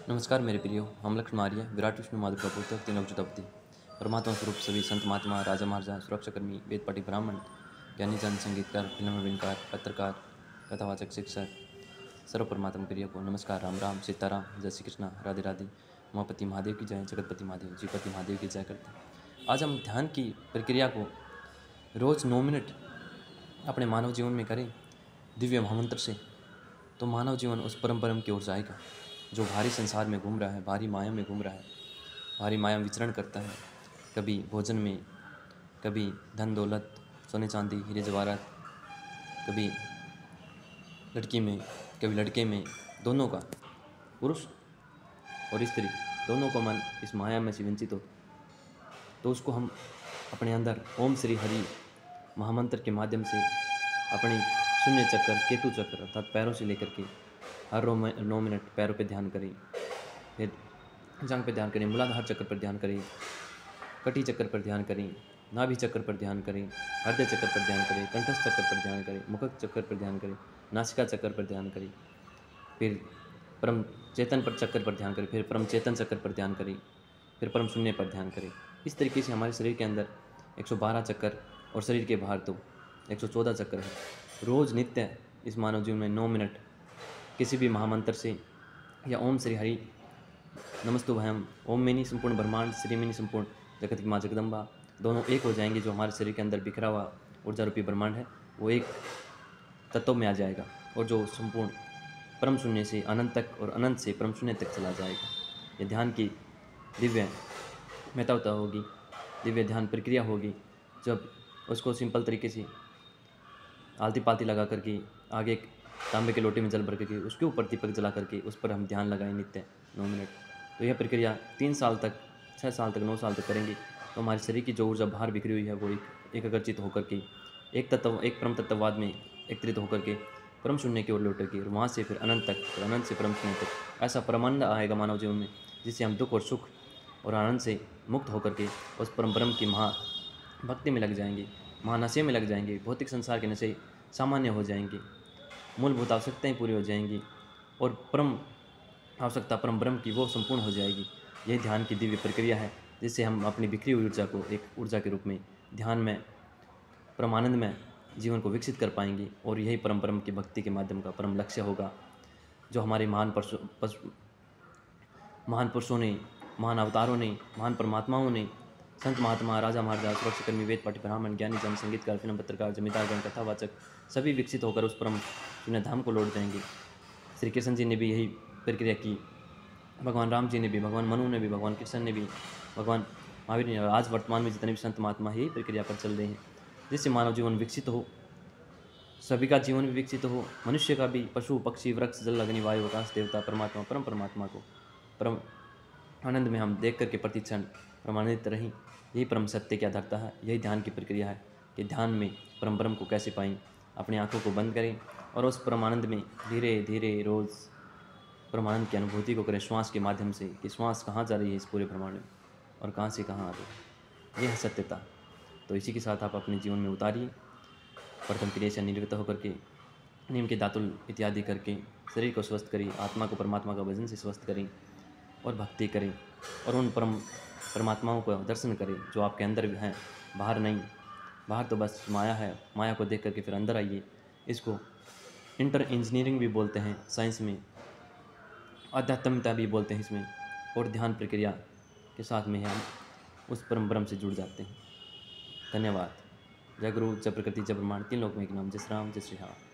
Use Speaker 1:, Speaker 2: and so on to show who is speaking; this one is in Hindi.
Speaker 1: नमस्कार मेरे प्रियो, हम लक्ष्मण आर्य विराट विष्णु माधव का पुत्र तीनों जुटपति परमात्मा स्वरूप सभी संत महात्मा राजा महाराजा सुरक्षाकर्मी वेद पाठी ब्राह्मण ज्ञानी जन संगीतकार फिल्म अभिनयकार पत्रकार कथावाचक शिक्षक सर्व परमात्मा प्रिय को नमस्कार। राम राम सीताराम जय श्री कृष्णा राधे राधे। उमापति महादेव की जय, जगतपति महादेव जीपति महादेव की जय करते हैं। आज हम ध्यान की प्रक्रिया को रोज़ 9 मिनट अपने मानव जीवन में करें दिव्य महामंत्र से, तो मानव जीवन उस परम परम की ओर जाएगा जो भारी संसार में घूम रहा है, भारी माया में घूम रहा है, भारी माया में विचरण करता है। कभी भोजन में, कभी धन दौलत, सोने चांदी, हीरे जवाहरात, कभी लड़की में, कभी लड़के में, दोनों का, पुरुष और स्त्री दोनों का मन इस माया में से वंचित हो, तो उसको हम अपने अंदर ओम श्री हरि महामंत्र के माध्यम से अपनी शून्य चक्कर, केतु चक्र अर्थात पैरों से लेकर के हर 9 मिनट पैरों पे ध्यान करें, फिर जांघ पे ध्यान करें, मूलाधार चक्र पर ध्यान करें, कटी चक्र पर ध्यान करें, नाभि चक्र पर ध्यान करें, हृदय चक्र पर ध्यान करें, कंठस्थ चक्र पर ध्यान करें, मुख चक्र पर ध्यान करें, नासिका चक्र पर ध्यान करें, फिर परम चेतन पर चक्र पर ध्यान करें, फिर परम चेतन चक्र पर ध्यान करें, फिर परम शून्य पर ध्यान करें। इस तरीके से हमारे शरीर के अंदर 112 चक्कर और शरीर के बाहर तो 114 चक्कर है। रोज़ नित्य इस मानव जीवन में 9 मिनट किसी भी महामंत्र से या ओम श्री हरि नमस्तुभयम, ओम मेनी संपूर्ण ब्रह्मांड, श्री मेनी संपूर्ण जगत की माँ जगदम्बा, दोनों एक हो जाएंगे। जो हमारे शरीर के अंदर बिखरा हुआ ऊर्जा रूपी ब्रह्मांड है वो एक तत्व में आ जाएगा, और जो संपूर्ण परम शून्य से अनंत तक और अनंत से परम शून्य तक चला जाएगा। ये ध्यान की दिव्य महत्वता होगी, दिव्य ध्यान प्रक्रिया होगी। जब उसको सिंपल तरीके से आलती पालती लगा करके आगे एक तांबे के लोटे में जल भर करके उसके ऊपर दीपक जला करके उस पर हम ध्यान लगाएं नित्य 9 मिनट, तो यह प्रक्रिया 3 साल तक, 6 साल तक, 9 साल तक करेंगे, तो हमारे शरीर की जो ऊर्जा बाहर बिखरी हुई है वो एकाग्रचित होकर के एक परम तत्ववाद में एकत्रित होकर के परम शून्य की ओर लौटेगी, और वहाँ से फिर अनंत तक, और अनंत से परम शून्य तक ऐसा परमानंद आएगा मानव जीवन में, जिससे हम दुख और सुख और आनंद से मुक्त होकर के उस परम ब्रह्म की भक्ति में लग जाएंगे, महानशे में लग जाएंगे। भौतिक संसार के नशे सामान्य हो जाएंगे, मूलभूत आवश्यकताएं पूरी हो जाएंगी, और परम आवश्यकता परम ब्रह्म की वो संपूर्ण हो जाएगी। यह ध्यान की दिव्य प्रक्रिया है, जिससे हम अपनी बिखरी हुई ऊर्जा को एक ऊर्जा के रूप में ध्यान में परमानंद में जीवन को विकसित कर पाएंगे, और यही परम ब्रह्म की भक्ति के माध्यम का परम लक्ष्य होगा, जो हमारे महान पुरुषों ने, महान अवतारों ने, महान परमात्माओं ने, संत महात्मा राजा महाराजा सुरक्षाकर्मी वेद पाठी ब्राह्मण ज्ञानी जन संगीतकार फिल्म पत्रकार जमींदार गण कथावाचक सभी विकसित होकर उस परम शून्य धाम को लौट जाएंगे। श्री कृष्ण जी ने भी यही प्रक्रिया की, भगवान राम जी ने भी, भगवान मनु ने भी, भगवान कृष्ण ने भी, भगवान महावीर ने, आज वर्तमान में जितने भी संत महात्मा यही प्रक्रिया पर चल रहे हैं, जिससे मानव जीवन विकसित हो, सभी का जीवन भी विकसित हो, मनुष्य का भी, पशु पक्षी वृक्ष जल अग्नि वायु आकाश देवता परमात्मा परम परमात्मा को परम आनंद में हम देख करके प्रतिक्षण प्रमाणित रहें। यही परम सत्य की आधारता है, यही ध्यान की प्रक्रिया है कि ध्यान में परम ब्रह्म को कैसे पाएं। अपनी आंखों को बंद करें और उस परमानंद में धीरे धीरे रोज़ परमानंद की अनुभूति को करें श्वास के माध्यम से, कि श्वास कहाँ जा रही है इस पूरे ब्रह्मांड में और कहाँ से कहाँ आ रही है। यह है सत्यता। तो इसी के साथ आप अपने जीवन में उतारिए, प्रथम क्रिया से निवृत्त होकर के नीम के दातुल इत्यादि करके शरीर को स्वस्थ करें, आत्मा को परमात्मा का भजन से स्वस्थ करें और भक्ति करें, और उन परमात्माओं को दर्शन करें जो आपके अंदर भी हैं, बाहर नहीं। बाहर तो बस माया है, माया को देख करके फिर अंदर आइए। इसको इंटर इंजीनियरिंग भी बोलते हैं साइंस में, आध्यात्मिकता भी बोलते हैं इसमें, और ध्यान प्रक्रिया के साथ में हम उस परम ब्रह्म से जुड़ जाते हैं। धन्यवाद। जय गुरु, जय प्रकृति, जय ब्रह्मांड, तीन लोक में एक नाम, जय श्री राम, जय श्री राम।